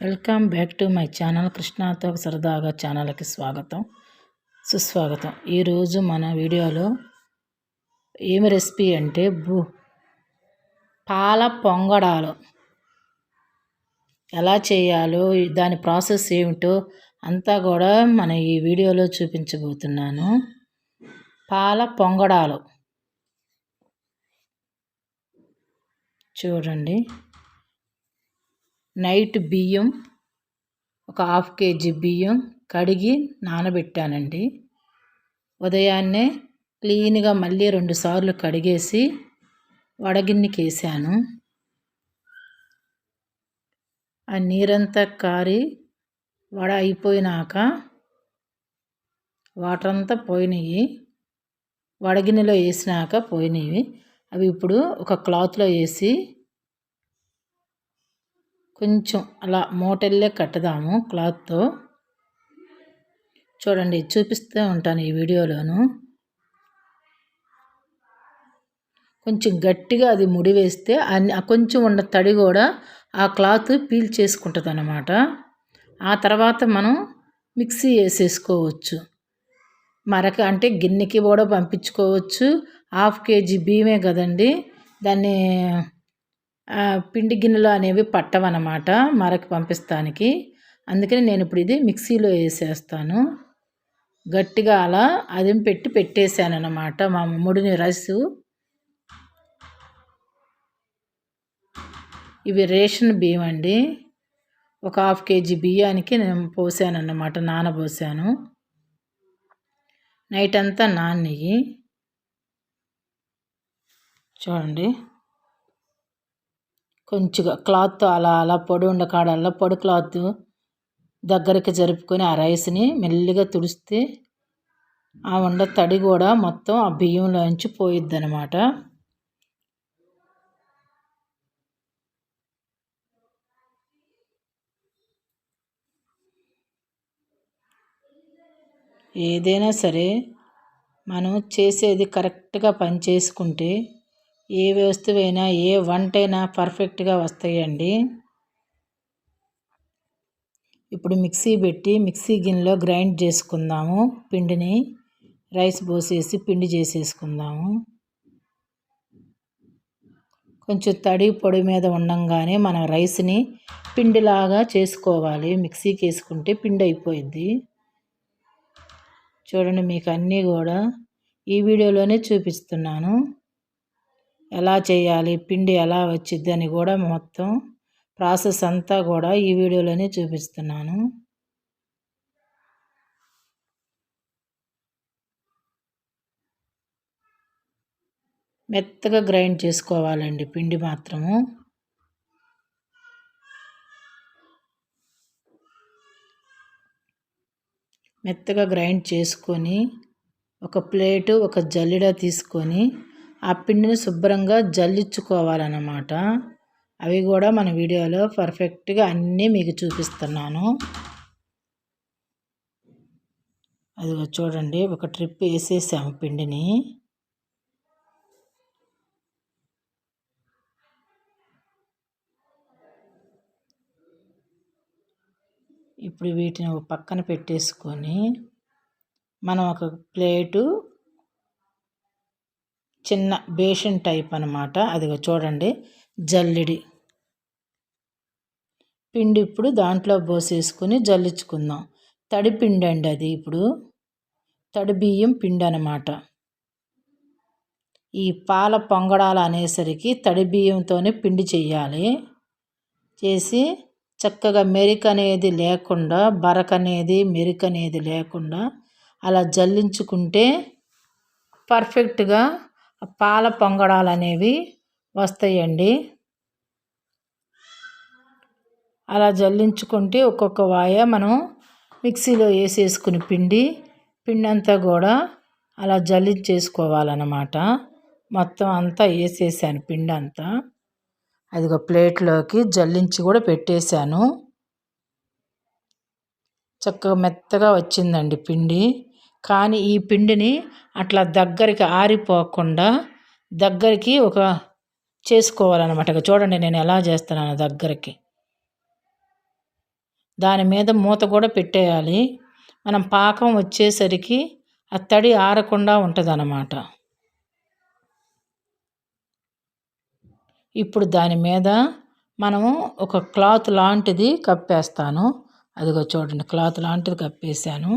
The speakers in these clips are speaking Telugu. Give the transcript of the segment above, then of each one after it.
Welcome back to my channel కృష్ణాతో సరదాగా ఛానల్కి స్వాగతం సుస్వాగతం. ఈరోజు మన వీడియోలో ఏమి రెసిపీ అంటే పాల పొంగడాలు ఎలా చేయాలో దాని ప్రాసెస్ ఏమిటో అంతా కూడా మన ఈ వీడియోలో చూపించబోతున్నాను. పాల పొంగడాలు చూడండి. నైట్ బియ్యం ఒక 1/2 kg బియ్యం కడిగి నానబెట్టానండి. ఉదయాన్నే క్లీన్గా మళ్ళీ 2 సార్లు కడిగేసి వడగిన్నెకి వేసాను. ఆ నీరంతా కారి వడ అయిపోయినాక వాటర్ అంతా పోయినాయి, వడగిన్నెలో వేసినాక పోయినాయి. అవి ఇప్పుడు ఒక క్లాత్లో వేసి కొంచెం అలా మూటల్లే కట్టదాము క్లాత్తో. చూడండి, చూపిస్తూ ఉంటాను ఈ వీడియోలోను. కొంచెం గట్టిగా అది ముడి వేస్తే కొంచెం ఉన్న తడి కూడా ఆ క్లాత్ పీల్ చేసుకుంటుంది అన్నమాట. ఆ తర్వాత మనం మిక్సీ వేసేసుకోవచ్చు. మరక అంటే గిన్నెకి కూడా పంపించుకోవచ్చు. 1/2 kg బియ్యమే కదండి, దాన్ని పిండి గిన్నెలు అనేవి పట్టవన్నమాట మరకి పంపిస్తానికి. అందుకని నేను ఇప్పుడు ఇది మిక్సీలో వేసేస్తాను. గట్టిగా అలా అదిం పెట్టేసాను అన్నమాట మా ముడిని రైసు. ఇవి రేషన్ బియ్యం అండి. ఒక 1/2 kg బియ్యానికి నేను పోసాను అన్నమాట, నానబోసాను. నైట్ అంతా నానియి. చూడండి, కొంచెంగా క్లాత్ అలా పొడి ఉండకాడల్లా పొడి క్లాత్ దగ్గరికి జరుపుకొని ఆ రైస్ని మెల్లిగా తుడిస్తే ఆ ఉండ తడి కూడా మొత్తం ఆ బియ్యంలోంచి పోయిద్ది అనమాట. ఏదైనా సరే మనం చేసేది కరెక్ట్గా పని చేసుకుంటే ఏ వస్తువైనా ఏ వంటైనా పర్ఫెక్ట్గా వస్తాయండి. ఇప్పుడు మిక్సీ గిన్నెలో గ్రైండ్ చేసుకుందాము. పిండిని రైస్ పోసేసి పిండి చేసేసుకుందాము. కొంచెం తడి పొడి మీద ఉండంగానే మనం రైస్ని పిండిలాగా చేసుకోవాలి. మిక్సీకి వేసుకుంటే పిండి అయిపోయింది. చూడండి, మీకు అన్నీ కూడా ఈ వీడియోలోనే చూపిస్తున్నాను. ఎలా చేయాలి, పిండి ఎలా వచ్చిద్ది అని కూడా మొత్తం ప్రాసెస్ అంతా కూడా ఈ వీడియోలోనే చూపిస్తున్నాను. మెత్తగా గ్రైండ్ చేసుకోవాలండి పిండి మాత్రము. మెత్తగా గ్రైండ్ చేసుకొని ఒక ప్లేటు ఒక జల్లెడ తీసుకొని ఆ పిండిని శుభ్రంగా జల్లించుకోవాలన్నమాట. అవి కూడా మన వీడియోలో పర్ఫెక్ట్గా అన్నీ మీకు చూపిస్తున్నాను. అదిగో చూడండి, ఒక ట్రిప్ వేసేసాము పిండిని. ఇప్పుడు వీటిని ఒక పక్కన పెట్టేసుకొని మనం ఒక ప్లేటు చిన్న బేషన్ టైప్ అన్నమాట. అదిగో చూడండి, జల్లెడి పిండి ఇప్పుడు దాంట్లో పోసేసుకొని జల్లించుకుందాం. తడి పిండి అండి అది. ఇప్పుడు తడి బియ్యం పిండి అన్నమాట. ఈ పాల పొంగడాలు అనేసరికి తడి బియ్యంతోనే పిండి చెయ్యాలి. చేసి చక్కగా మెరిక అనేది లేకుండా, బరక అనేది మెరిక అనేది లేకుండా అలా జల్లించుకుంటే పర్ఫెక్ట్గా పాల పొంగడాలు అనేవి వస్తాయండి. అలా జల్లించుకుంటే ఒక్కొక్క వాయ మనం మిక్సీలో వేసేసుకుని పిండి అంతా కూడా అలా జల్లించేసుకోవాలన్నమాట. మొత్తం అంతా వేసేసాను పిండి అంతా. అదిగో ప్లేట్లోకి జల్లించి కూడా పెట్టేశాను. చక్కగా మెత్తగా వచ్చిందండి పిండి. కానీ ఈ పిండిని అట్లా దగ్గరికి ఆరిపోకుండా దగ్గరికి ఒక చేసుకోవాలన్నమాట. చూడండి నేను ఎలా చేస్తున్నాను దగ్గరికి. దాని మీద మూత కూడా పెట్టేయాలి. మనం పాకం వచ్చేసరికి ఆ తడి ఆరకుండా ఉంటుందన్నమాట. ఇప్పుడు దాని మీద మనము ఒక క్లాత్ లాంటిది కప్పేస్తాను. అదిగో చూడండి, క్లాత్ లాంటిది కప్పేసాను.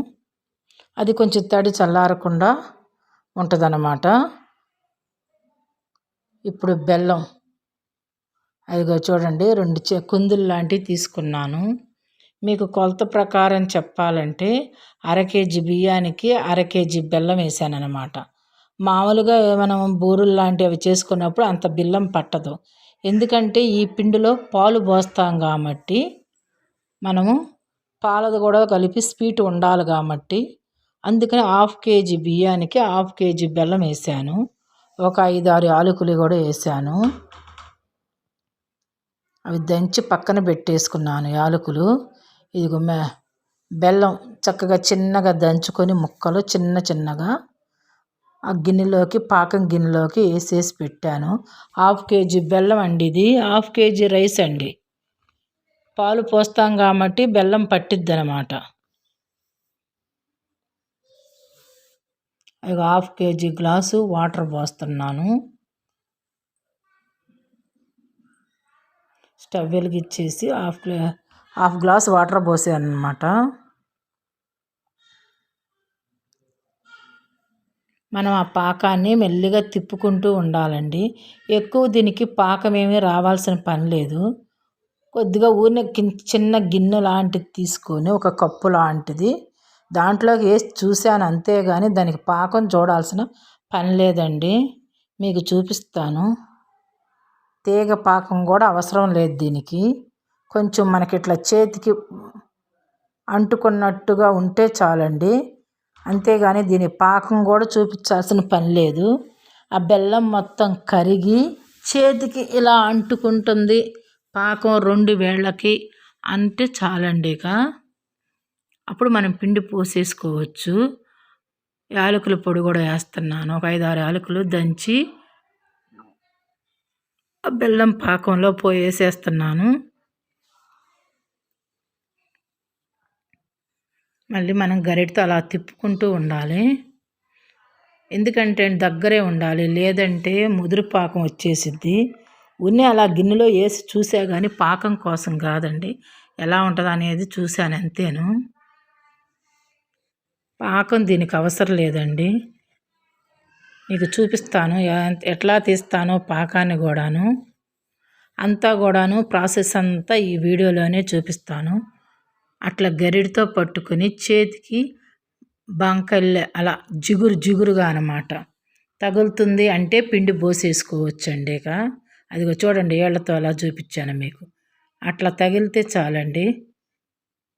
అది కొంచెం తడి చల్లారకుండా ఉంటుందన్నమాట. ఇప్పుడు బెల్లం, అదిగో చూడండి, 2 కుందులు లాంటివి తీసుకున్నాను. మీకు కొలత ప్రకారం చెప్పాలంటే 1/2 కేజీ బియ్యానికి 1/2 కేజీ బెల్లం వేసానన్నమాట. మామూలుగా మనం బూరెలు లాంటివి అవి చేసుకున్నప్పుడు అంత బెల్లం పట్టదు. ఎందుకంటే ఈ పిండిలో పాలు పోస్తాం కాబట్టి, మనము పాలది కూడా కలిపి స్వీట్ ఉండాలి కాబట్టి, అందుకని 1/2 కేజీ బియ్యానికి 1/2 కేజీ బెల్లం వేసాను. ఒక 5-6 యాలకులు కూడా వేసాను. అవి దంచి పక్కన పెట్టేసుకున్నాను యాలకులు. ఇదిగో బెల్లం చక్కగా చిన్నగా దంచుకొని ముక్కలు చిన్నగా ఆ గిన్నెలోకి, పాకం గిన్నెలోకి వేసేసి పెట్టాను. 1/2 కేజీ బెల్లం అండి, ఇది 1/2 కేజీ రైస్ అండి. పాలు పోస్తాం కాబట్టి బెల్లం పట్టిద్ది అనమాట. ఇక 1/2 కేజీ గ్లాసు వాటర్ పోస్తున్నాను. స్టవ్ వెలిగించేసి హాఫ్ గ్లాస్ వాటర్ పోసాను అనమాట. మనం ఆ పాకాన్ని మెల్లిగా తిప్పుకుంటూ ఉండాలండి. ఎక్కువ దీనికి పాకం ఏమీ రావాల్సిన పని లేదు. కొద్దిగా ఊరినే చిన్న గిన్నె లాంటిది తీసుకొని, ఒక కప్పు లాంటిది దాంట్లోకి వేసి చూశాను అంతేగాని దానికి పాకం చూడాల్సిన పని లేదండి. మీకు చూపిస్తాను. తీగ పాకం కూడా అవసరం లేదు దీనికి. కొంచెం మనకి ఇట్లా చేతికి అంటుకున్నట్టుగా ఉంటే చాలండి. అంతేగాని దీని పాకం కూడా చూపించాల్సిన పని లేదు. ఆ బెల్లం మొత్తం కరిగి చేతికి ఇలా అంటుకుంటుంది. పాకం 2 వేళ్ళకి అంటే చాలండి. ఇక అప్పుడు మనం పిండి పోసేసుకోవచ్చు. యాలకుల పొడి కూడా వేస్తున్నాను. ఒక 5-6 యాలకులు దంచి ఆ బెల్లం పాకంలో వేసేస్తున్నాను. మళ్ళీ మనం గరిటతో అలా తిప్పుకుంటూ ఉండాలి. ఎందుకంటే దగ్గరే ఉండాలి, లేదంటే ముదురు పాకం వచ్చేసిద్ది. ఉన్ని అలా గిన్నెలో వేసి చూసా కానీ పాకం కోసం కాదండి, ఎలా ఉంటుంది అనేది చూశాను అంతేను. పాకం దీనికి అవసరం లేదండి. మీకు చూపిస్తాను ఎట్లా తీస్తానో పాకాన్ని కూడాను. అంతా కూడాను ప్రాసెస్ అంతా ఈ వీడియోలోనే చూపిస్తాను. అట్లా గరిటతో పట్టుకొని చేతికి బంకల్లే అలా జిగురుగా అన్నమాట తగులుతుంది అంటే పిండి పోసేసుకోవచ్చండి. ఇక అదిగో చూడండి, ఏళ్లతో అలా చూపించాను మీకు. అట్లా తగిలితే చాలండి,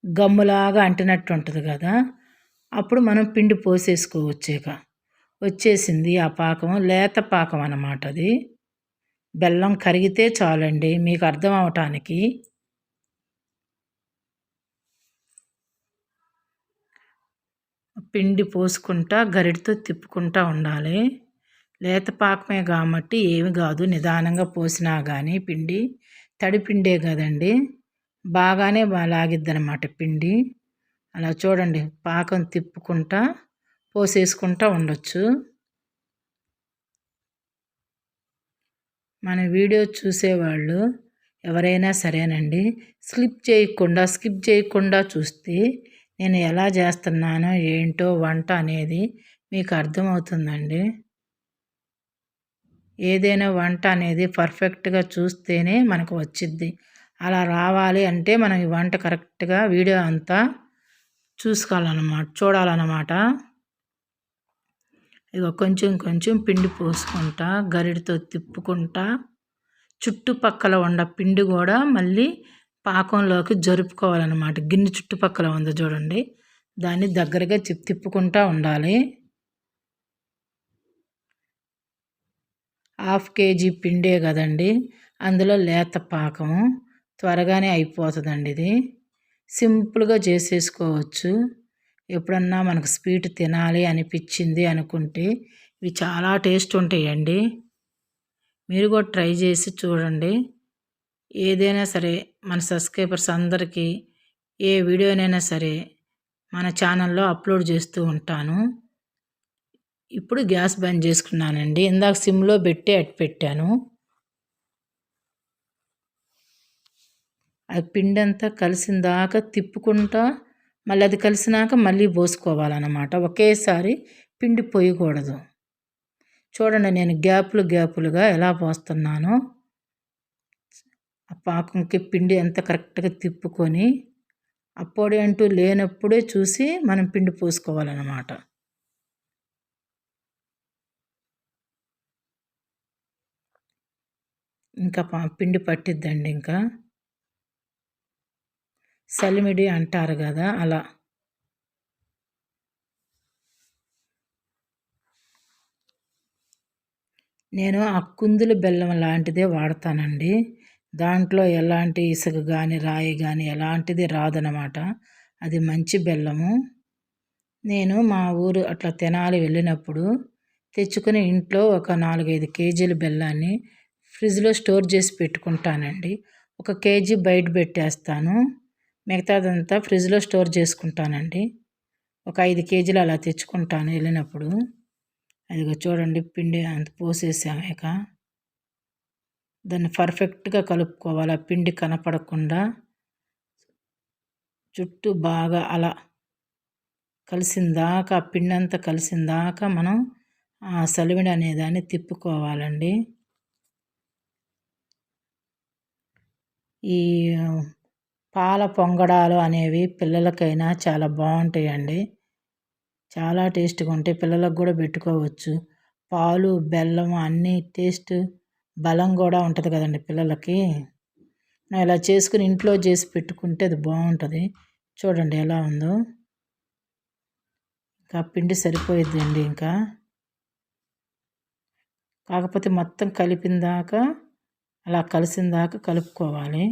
గమ్ములాగా అంటినట్టు ఉంటుంది కదా, అప్పుడు మనం పిండి పోసేసుకోవచ్చు. ఇక వచ్చేసింది ఆ పాకం, లేత పాకం అన్నమాట. అది బెల్లం కరిగితే చాలండి మీకు అర్థం అవటానికి. పిండి పోసుకుంటా గరిటతో తిప్పుకుంటూ ఉండాలి. లేత పాకమే కాబట్టి ఏమి కాదు, నిదానంగా పోసినా కానీ పిండి తడి పిండే కదండి, బాగానే లాగిద్ది అనమాట పిండి. అలా చూడండి, పాకం తిప్పుకుంటా పోసేసుకుంటూ ఉండొచ్చు. మన వీడియో చూసేవాళ్ళు ఎవరైనా సరేనండి, స్కిప్ చేయకుండా చూస్తే నేను ఎలా చేస్తున్నానో ఏంటో వంట అనేది మీకు అర్థమవుతుందండి. ఏదైనా వంట అనేది పర్ఫెక్ట్గా చూస్తేనే మనకు వచ్చిద్ది. అలా రావాలి అంటే మనం ఈ వంట కరెక్ట్గా వీడియో అంతా చూడాలన్నమాట. ఇక కొంచెం పిండి పోసుకుంటా గరిటతో తిప్పుకుంటా చుట్టుపక్కల ఉన్న పిండి కూడా మళ్ళీ పాకంలోకి జరుపుకోవాలన్నమాట. గిన్నె చుట్టుపక్కల ఉంది చూడండి, దాన్ని దగ్గరగా తిప్పుకుంటూ ఉండాలి. 1/2 కేజీ పిండే కదండి, అందులో లేత పాకం త్వరగానే అయిపోతుందండి. ఇది సింపుల్గా చేసేసుకోవచ్చు. ఎప్పుడన్నా మనకు స్వీట్ తినాలి అనిపించింది అనుకుంటే ఇవి చాలా టేస్ట్ ఉంటాయండి. మీరు కూడా ట్రై చేసి చూడండి. ఏదైనా సరే మన సబ్స్క్రైబర్స్ అందరికీ ఏ వీడియోనైనా సరే మన ఛానల్లో అప్లోడ్ చేస్తూ ఉంటాను. ఇప్పుడు గ్యాస్ బంద్ చేసుకున్నానండి. ఇందాక సిమ్లో పెట్టి అటు పెట్టాను. ఆ పిండి అంతా కలిసిన దాకా తిప్పుకుంటా మళ్ళీ అది కలిసినాక మళ్ళీ పోసుకోవాలన్నమాట. ఒకేసారి పిండి పోయకూడదు. చూడండి నేను గ్యాపులుగా ఎలా పోస్తున్నానో. ఆ పాకంకి పిండి ఎంత కరెక్ట్గా తిప్పుకొని ఆ పొడి అంటూ లేనప్పుడే చూసి మనం పిండి పోసుకోవాలన్నమాట. ఇంకా పిండి పట్టిద్దండి. ఇంకా సలిమిడి అంటారు కదా అలా. నేను ఆ కుందులు బెల్లం లాంటిదే వాడతానండి. దాంట్లో ఎలాంటి ఇసుక కానీ రాయి కానీ ఎలాంటిది రాదనమాట. అది మంచి బెల్లము. నేను మా ఊరు అట్లా తెనాలి వెళ్ళినప్పుడు తెచ్చుకుని ఇంట్లో ఒక 4-5 కేజీల బెల్లాన్ని ఫ్రిడ్జ్లో స్టోర్ చేసి పెట్టుకుంటానండి. 1 కేజీ బయట పెట్టేస్తాను. మిగతాదంతా ఫ్రిడ్జ్లో స్టోర్ చేసుకుంటానండి. ఒక 5 కేజీలు అలా తెచ్చుకుంటాను వెళ్ళినప్పుడు. అదిగో చూడండి పిండి అంత పోసేసాక దాన్ని పర్ఫెక్ట్గా కలుపుకోవాలి. ఆ పిండి కనపడకుండా చుట్టూ బాగా అలా కలిసిందాకా ఆ పిండి అంతా కలిసిందాకా మనం ఆ సలివిడి అనేదాన్ని తిప్పుకోవాలండి. ఈ పాల పొంగడాలు అనేవి పిల్లలకైనా చాలా బాగుంటాయండి. చాలా టేస్ట్గా ఉంటాయి. పిల్లలకు కూడా పెట్టుకోవచ్చు. పాలు బెల్లం అన్నీ టేస్ట్ బలం కూడా ఉంటుంది కదండి పిల్లలకి. ఇలా చేసుకుని ఇంట్లో చేసి పెట్టుకుంటే అది బాగుంటుంది. చూడండి ఎలా ఉందో. ఇంకా పిండి సరిపోయిద్దండి. ఇంకా కాకపోతే మొత్తం కలిపిందాక అలా కలిసిందాక కలుపుకోవాలి.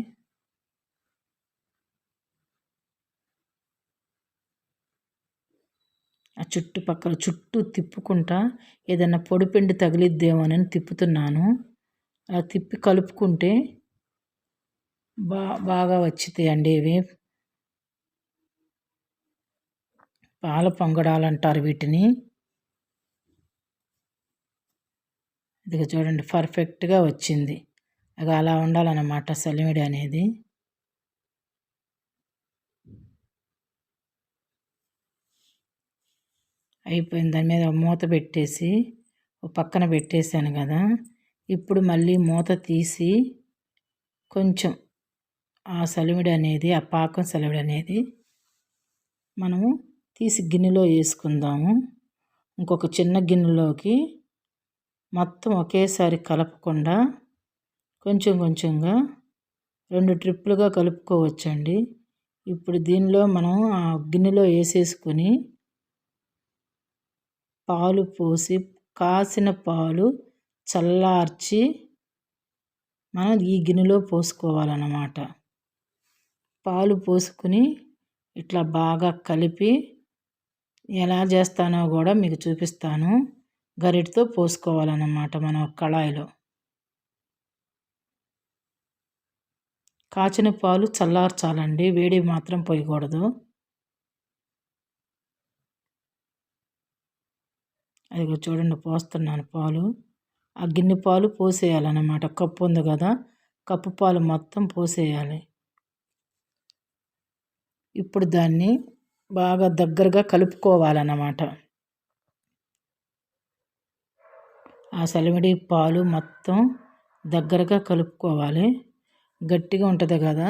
ఆ చుట్టుపక్కల చుట్టూ తిప్పుకుంటా ఏదైనా పొడిపిండి తగిలిద్దేమోనని తిప్పుతున్నాను. అలా తిప్పి కలుపుకుంటే బాగా వచ్చితాయండి ఇవి. పాల పొంగడాలు అంటారు వీటిని. ఇది చూడండి పర్ఫెక్ట్గా వచ్చింది. అది అలా ఉండాలన్నమాట సలివిడి అనేది. అయిపోయింది. దాని మీద మూత పెట్టేసి పక్కన పెట్టేశాను కదా. ఇప్పుడు మళ్ళీ మూత తీసి కొంచెం ఆ సలివిడి అనేది ఆ పాకం సలివిడి అనేది మనము తీసి గిన్నెలో వేసుకుందాము. ఇంకొక చిన్న గిన్నెలోకి మొత్తం ఒకేసారి కలపకుండా కొంచెం కొంచెంగా 2 ట్రిప్పులుగా కలుపుకోవచ్చండి. ఇప్పుడు దీనిలో మనం ఆ గిన్నెలో వేసేసుకొని పాలు పోసి కాసిన పాలు చల్లార్చి మనం ఈ గిన్నెలో పోసుకోవాలన్నమాట. పాలు పోసుకుని ఇట్లా బాగా కలిపి ఎలా చేస్తానో కూడా మీకు చూపిస్తాను. గరిటతో పోసుకోవాలన్నమాట మనం కళాయిలో. కాచిన పాలు చల్లార్చాలండి, వేడి మాత్రం పోయకూడదు. అదిగో చూడండి పోస్తున్నాను పాలు. ఆ గిన్నె పాలు పోసేయాలన్నమాట. కప్పు ఉంది కదా, కప్పు పాలు మొత్తం పోసేయాలి. ఇప్పుడు దాన్ని బాగా దగ్గరగా కలుపుకోవాలన్నమాట. ఆ సలివిడి పాలు మొత్తం దగ్గరగా కలుపుకోవాలి. గట్టిగా ఉంటుంది కదా.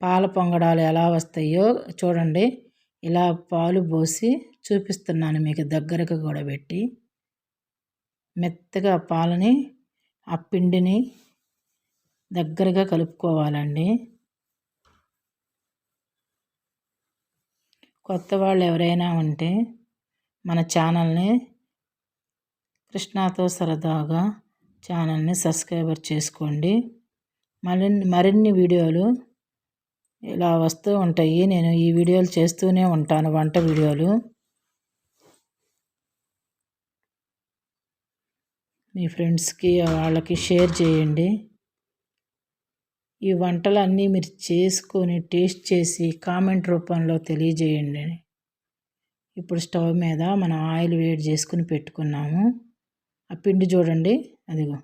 పాల పొంగడాలు ఎలా వస్తాయో చూడండి. ఇలా పాలు పోసి చూపిస్తున్నాను మీకు దగ్గరకు కూడా పెట్టి. మెత్తగా పాలని ఆ పిండిని దగ్గరగా కలుపుకోవాలండి. కొత్త వాళ్ళు ఎవరైనా ఉంటే మన ఛానల్ని కృష్ణాతో సరదాగా ఛానల్ని సబ్స్క్రైబర్ చేసుకోండి. మరిన్ని వీడియోలు ఇలా వస్తూ ఉంటాయి. నేను ఈ వీడియోలు చేస్తూనే ఉంటాను, వంట వీడియోలు. మీ ఫ్రెండ్స్కి వాళ్ళకి షేర్ చేయండి. ఈ వంటలన్నీ మీరు చేసుకొని టేస్ట్ చేసి కామెంట్ రూపంలో తెలియజేయండి. ఇప్పుడు స్టవ్ మీద మనం ఆయిల్ వేడి చేసుకుని పెట్టుకున్నాము. ఆ పిండి చూడండి, అదిగో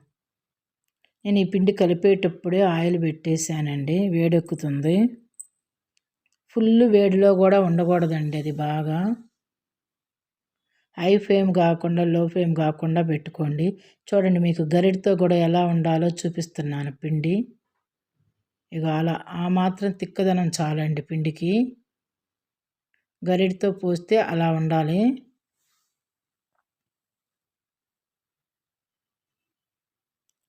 నేను ఈ పిండి కలిపేటప్పుడే ఆయిల్ పెట్టేశానండి. వేడెక్కుతుంది. ఫుల్ వేడిలో కూడా ఉండకూడదండి, అది బాగా హై ఫ్లేమ్ కాకుండా లో ఫ్లేమ్ కాకుండా పెట్టుకోండి. చూడండి, మీకు గరిటతో కూడా ఎలా ఉండాలో చూపిస్తున్నాను పిండి. ఇక అలా ఆ మాత్రం తిక్కదనం చాలండి పిండికి. గరిటతో పోస్తే అలా ఉండాలి.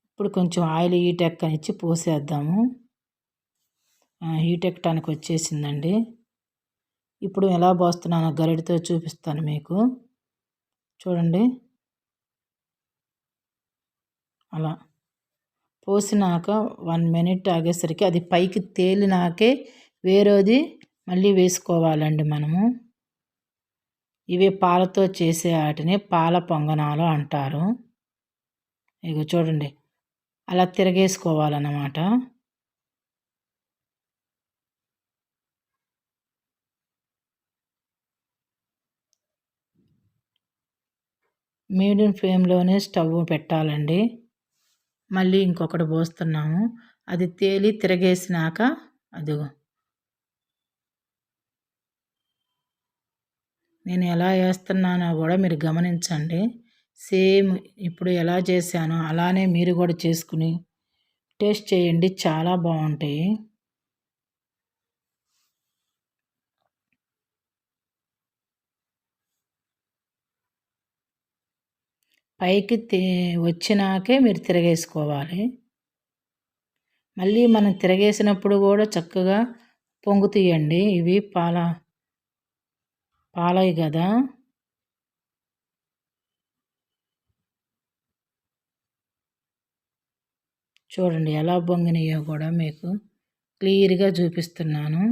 ఇప్పుడు కొంచెం ఆయిల్ హీట్ ఎక్కనిచ్చి పోసేద్దాము. హీట్ ఎక్కడానికి వచ్చేసిందండి. ఇప్పుడు ఎలా పోస్తున్నానో గరిటతో చూపిస్తాను మీకు. చూడండి, అలా పోసినాక 1 మినిట్ ఆగేసరికి అది పైకి తేలినాకే వేరేది మళ్ళీ వేసుకోవాలండి మనము. ఇవి పాలతో చేసే వాటిని పాల పొంగనాలు అంటారు. ఇగో చూడండి, అలా తిరగేసుకోవాలన్నమాట. మీడియం ఫ్లేమ్లోనే స్టవ్ పెట్టాలండి. మళ్ళీ ఇంకొకటి పోస్తున్నాము. అది తేలి తిరగేసినాక అదిగో నేను ఎలా వేస్తున్నానో కూడా మీరు గమనించండి. సేమ్ ఇప్పుడు ఎలా చేశానో అలానే మీరు కూడా చేసుకుని టేస్ట్ చేయండి, చాలా బాగుంటాయి. పైకి వచ్చినాకే మీరు తిరగేసుకోవాలి. మళ్ళీ మనం తిరగేసినప్పుడు కూడా చక్కగా పొంగుతాయండి. ఇవి పాలవి కదా. చూడండి ఎలా పొంగినాయో కూడా మీకు క్లియర్గా చూపిస్తున్నాను.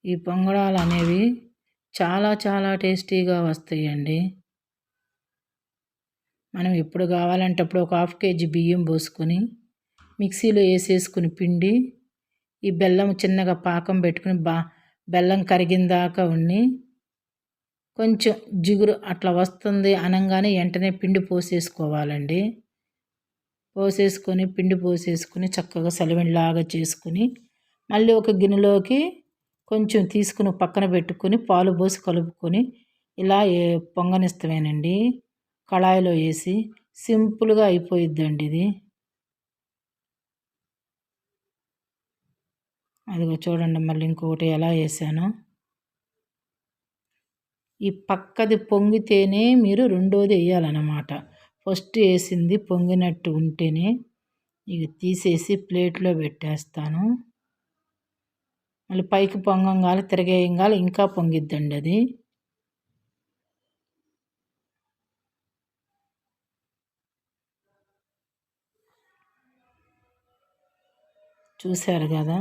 ఈ పొంగడాలు అనేవి చాలా చాలా టేస్టీగా వస్తాయండి. మనం ఎప్పుడు కావాలంటే అప్పుడు ఒక 1/2 కేజీ బియ్యం పోసుకొని మిక్సీలో వేసేసుకుని పిండి ఈ బెల్లం చిన్నగా పాకం పెట్టుకుని బెల్లం కరిగిందాకా ఉండి కొంచెం జిగురు అట్లా వస్తుంది అనగానే వెంటనే పిండి పోసేసుకోవాలండి. పిండి పోసేసుకుని చక్కగా సలివిడిలాగా చేసుకుని మళ్ళీ ఒక గిన్నెలోకి కొంచెం తీసుకుని పక్కన పెట్టుకొని పాలు పోసి కలుపుకొని ఇలా పొంగనిస్తామేనండి. కళాయిలో వేసి సింపుల్గా అయిపోయిద్దండి ఇది. అదిగో చూడండి, మళ్ళీ ఇంకొకటి ఎలా వేసానో. ఈ పక్కది పొంగితేనే మీరు రెండోది వేయాలన్నమాట. ఫస్ట్ వేసింది పొంగినట్టు ఉంటేనే ఇక తీసేసి ప్లేట్లో పెట్టేస్తాను. మళ్ళీ పైకి పొంగంగాలి తిరగేయంగాలి ఇంకా పొంగిద్దండి అది. చూశారు కదా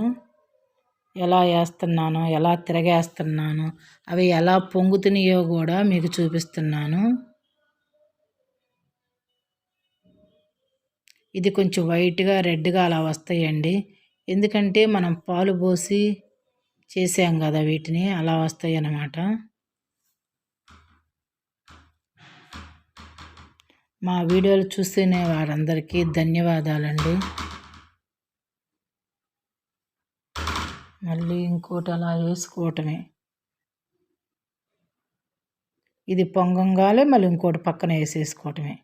ఎలా వేస్తున్నానో, ఎలా తిరగేస్తున్నానో, అవి ఎలా పొంగుతున్నాయో కూడా మీకు చూపిస్తున్నాను. ఇది కొంచెం వైట్గా రెడ్గా అలా వస్తాయండి. ఎందుకంటే మనం పాలు పోసి చేసాం కదా, వీటిని అలా వస్తాయి అన్నమాట. మా వీడియోలు చూస్తున్న వారందరికీ ధన్యవాదాలండి. మళ్ళీ ఇంకోటి అలా వేసుకోవటమే. ఇది పొంగంగానే మళ్ళీ ఇంకోటి పక్కన వేసేసుకోవటమే.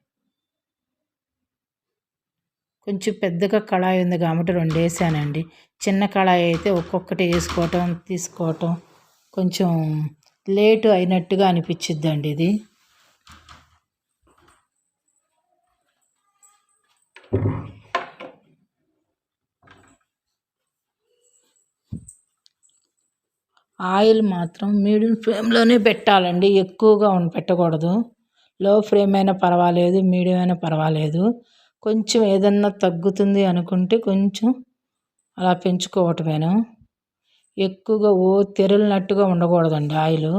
కొంచెం పెద్దగా కళాయి ఉంది కాబట్టి 2 వేసానండి. చిన్న కళాయి అయితే ఒక్కొక్కటి వేసుకోవటం తీసుకోవటం కొంచెం లేటు అయినట్టుగా అనిపించిద్దండి ఇది. ఆయిల్ మాత్రం మీడియం ఫ్లేమ్లోనే పెట్టాలండి, ఎక్కువగా పెట్టకూడదు. లో ఫ్లేమ్ అయినా పర్వాలేదు, మీడియం అయినా పర్వాలేదు. కొంచెం ఏదన్నా తగ్గుతుంది అనుకుంటే కొంచెం అలా పెంచుకోవటమేను. ఎక్కువగా తెరలినట్టుగా ఉండకూడదండి ఆయిల్,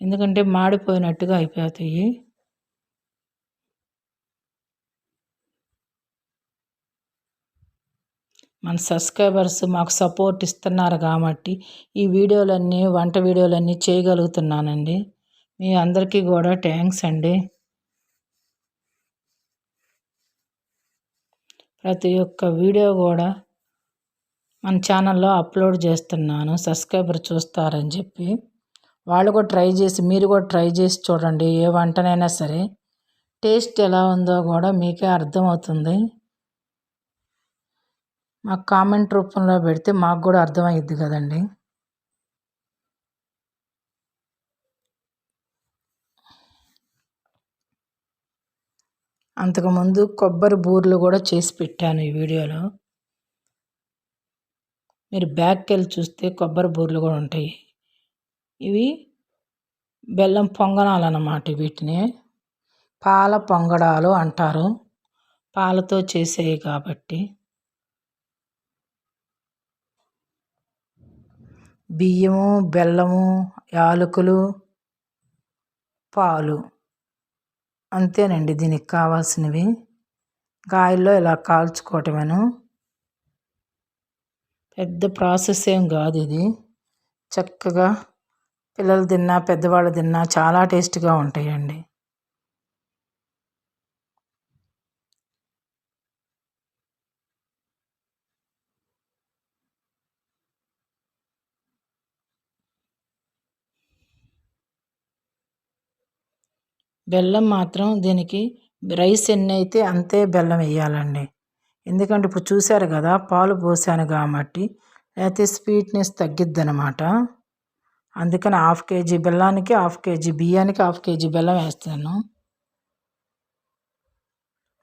ఎందుకంటే మాడిపోయినట్టుగా అయిపోతాయి. మన సబ్స్క్రైబర్స్ మాకు సపోర్ట్ ఇస్తున్నారు కాబట్టి ఈ వీడియోలన్నీ వంట వీడియోలన్నీ చేయగలుగుతున్నానండి. మీ అందరికీ కూడా థ్యాంక్స్ అండి. ప్రతి ఒక్క వీడియో కూడా మన ఛానల్లో అప్లోడ్ చేస్తున్నాను, సబ్స్క్రైబర్ చూస్తారని చెప్పి. వాళ్ళు కూడా ట్రై చేసి, మీరు కూడా ట్రై చేసి చూడండి. ఏ వంటనైనా సరే టేస్ట్ ఎలా ఉందో కూడా మీకే అర్థమవుతుంది. మాకు కామెంట్ రూపంలో పెడితే మాకు కూడా అర్థమయ్యిద్ది కదండి. అంతకుముందు కొబ్బరి బూరెలు కూడా చేసి పెట్టాను ఈ వీడియోలో. మీరు బ్యాక్కి వెళ్ళి చూస్తే కొబ్బరి బూరెలు కూడా ఉంటాయి. ఇవి బెల్లం పొంగనాలు అన్నమాట. వీటిని పాల పొంగడాలు అంటారు, పాలతో చేసేవి కాబట్టి. బియ్యము, బెల్లము, యాలకులు, పాలు, అంతేనండి దీనికి కావాల్సినవి. గాయల్లో ఇలా కాల్చుకోవటమేను, పెద్ద ప్రాసెస్ ఏం కాదు ఇది. చక్కగా పిల్లలు తిన్నా పెద్దవాళ్ళు తిన్నా చాలా టేస్ట్గా ఉంటాయండి. బెల్లం మాత్రం దీనికి రైస్ ఎన్ని అయితే అంతే బెల్లం వేయాలండి. ఎందుకంటే ఇప్పుడు చూశారు కదా, పాలు పోసాను కాబట్టి, లేకపోతే స్వీట్నెస్ తగ్గిద్ది అనమాట. అందుకని 1/2 kg బెల్లానికి 1/2 kg బియ్యానికి 1/2 kg బెల్లం వేస్తాను.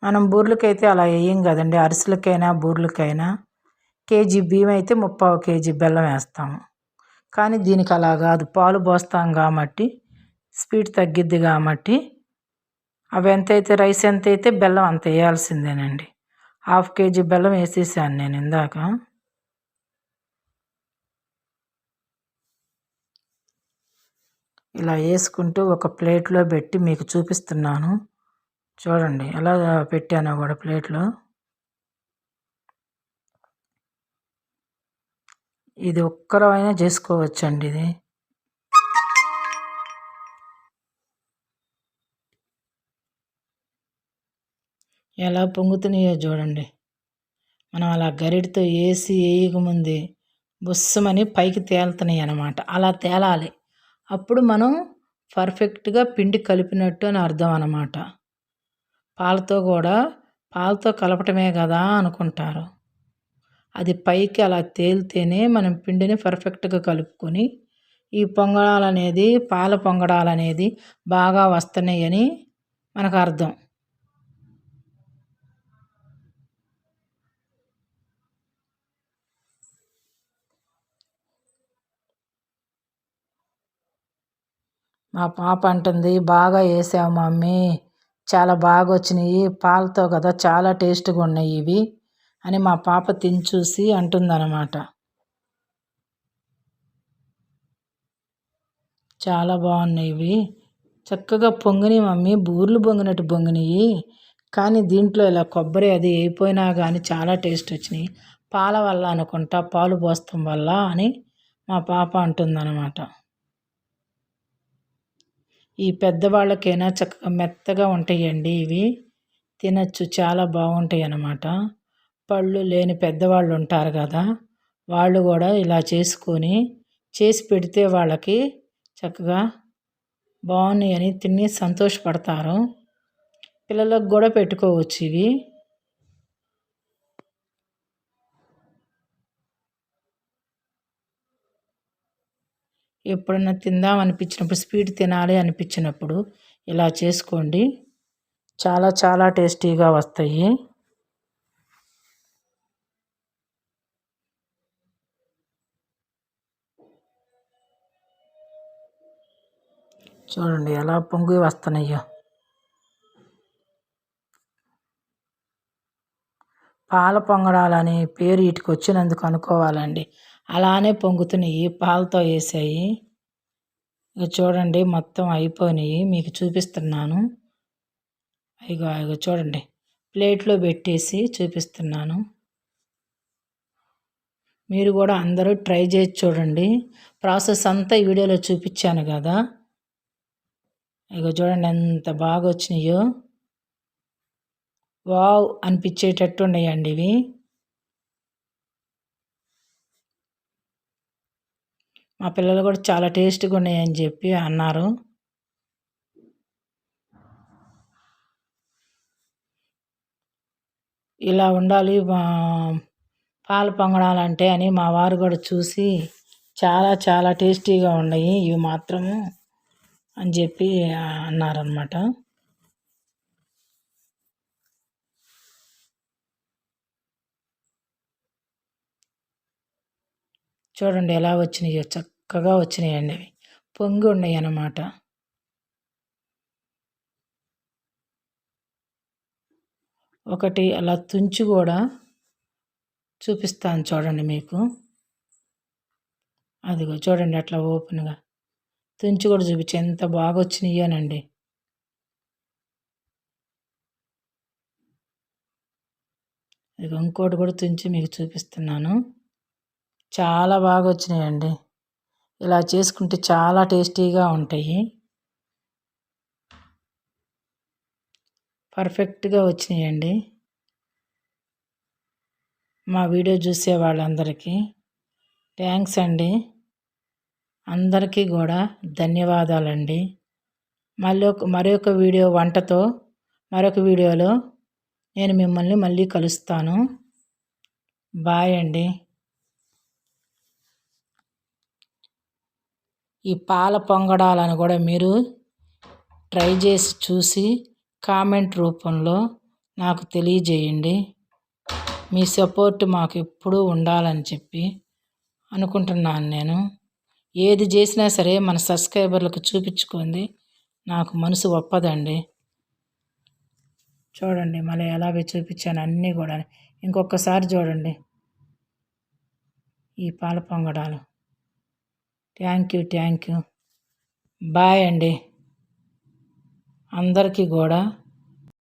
మనం బూర్లకైతే అలా వేయం కదండి. అరిసెలకైనా బూర్లకైనా కేజీ బియ్యం అయితే 3/4 kg బెల్లం వేస్తాము. కానీ దీనికి అలా కాదు, పాలు పోస్తాం కాబట్టి స్వీట్ తగ్గిద్ది కాబట్టి అవి ఎంతైతే రైస్ ఎంతైతే బెల్లం అంత వేయాల్సిందేనండి. 1/2 kg బెల్లం వేసేసాను నేను ఇందాక. ఇలా వేసుకుంటూ ఒక ప్లేట్లో పెట్టి మీకు చూపిస్తున్నాను. చూడండి ఎలా పెట్టానో కూడా ప్లేట్లో. ఇది ఒక్కరైనా చేసుకోవచ్చండి. ఇది ఎలా పొంగుతున్నాయో చూడండి. మనం అలా గరిటతో వేయకముందే బుస్సమని పైకి తేలుతున్నాయి అన్నమాట. అలా తేలాలి, అప్పుడు మనం పర్ఫెక్ట్గా పిండి కలిపినట్టు అని అర్థం అన్నమాట. పాలతో కలపటమే కదా అనుకుంటారు. అది పైకి అలా తేలితేనే మనం పిండిని పర్ఫెక్ట్గా కలుపుకొని ఈ పొంగడాలనేది, పాల పొంగడాలనేది బాగా వస్తున్నాయని మనకు అర్థం. మా పాప అంటుంది, బాగా వేసావు మమ్మీ, చాలా బాగా వచ్చినాయి, పాలతో కదా చాలా టేస్ట్గా ఉన్నాయి ఇవి అని మా పాప తిని చూసి అంటుందన్నమాట. చాలా బాగున్నాయి ఇవి, చక్కగా పొంగినాయి మమ్మీ, బూర్లు పొంగినట్టు పొంగినాయి. కానీ దీంట్లో ఇలా కొబ్బరి అది అయిపోయినా కానీ చాలా టేస్ట్ వచ్చినాయి. పాల వల్ల అనుకుంటా, పాలు పోస్తాం వల్ల అని మా పాప అంటుందన్నమాట. ఈ పెద్దవాళ్ళకైనా చక్కగా మెత్తగా ఉంటాయండి ఇవి, తినచ్చు, చాలా బాగుంటాయి అన్నమాట. పళ్ళు లేని పెద్దవాళ్ళు ఉంటారు కదా, వాళ్ళు కూడా ఇలా చేసి పెడితే వాళ్ళకి చక్కగా బాగున్నాయి అని తిని సంతోషపడతారు. పిల్లలకు కూడా పెట్టుకోవచ్చు ఇవి. ఎప్పుడన్నా తిందాం అనిపించినప్పుడు, స్వీట్ తినాలి అనిపించినప్పుడు ఇలా చేసుకోండి, చాలా చాలా టేస్టీగా వస్తాయి. చూడండి ఎలా పొంగి వస్తున్నాయో. పాల పొంగడాలని పేరు వీటికి వచ్చినందుకు అనుకోవాలండి. అలానే పొంగుతున్నాయి, పాలతో వేసాయి. ఇక చూడండి మొత్తం అయిపోయినాయి, మీకు చూపిస్తున్నాను. ఇగో చూడండి, ప్లేట్లో పెట్టేసి చూపిస్తున్నాను. మీరు కూడా అందరూ ట్రై చేసి చూడండి. ప్రాసెస్ అంతా ఈ వీడియోలో చూపించాను కదా. ఇగో చూడండి ఎంత బాగా వచ్చినాయో. వావ్ అనిపించేటట్టు ఉన్నాయండి ఇవి. మా పిల్లలు కూడా చాలా టేస్ట్గా ఉన్నాయని చెప్పి అన్నారు. ఇలా ఉండాలి పాల పొంగడాలంటే అని మా వారు కూడా చూసి చాలా చాలా టేస్టీగా ఉన్నాయి ఇవి మాత్రము అని చెప్పి అన్నారనమాట. చూడండి ఎలా వచ్చినాయో, చక్కగా వచ్చినాయండి అవి, పొంగి ఉన్నాయి అన్నమాట. ఒకటి అలా తుంచి కూడా చూపిస్తాను చూడండి మీకు. అదిగో చూడండి అట్లా ఓపెన్గా తుంచి కూడా చూపించి ఎంత బాగా వచ్చినాయోనండి. ఇదిగో ఇంకోటి కూడా తుంచి మీకు చూపిస్తున్నాను. చాలా బాగా వచ్చినాయండి. ఇలా చేసుకుంటే చాలా టేస్టీగా ఉంటాయి. పర్ఫెక్ట్గా వచ్చినాయండి. మా వీడియో చూసే వాళ్ళందరికీ థ్యాంక్స్ అండి. అందరికీ కూడా ధన్యవాదాలండి. మరొక వీడియో వంటతో మరొక వీడియోలో నేను మిమ్మల్ని మళ్ళీ కలుస్తాను. బాయ్ అండి. ఈ పాల పొంగడాలను కూడా మీరు ట్రై చేసి చూసి కామెంట్ రూపంలో నాకు తెలియజేయండి. మీ సపోర్ట్ మాకు ఎప్పుడూ ఉండాలని చెప్పి అనుకుంటున్నాను నేను. ఏది చేసినా సరే మన సబ్స్క్రైబర్లకు చూపించుకుంది నాకు మనసు ఒప్పదండి. చూడండి మళ్ళీ ఎలాగ చూపించాను అన్నీ కూడా. ఇంకొకసారి చూడండి ఈ పాల పొంగడాలు. Thank you. బాయ్ అండి అందరికీ కూడా.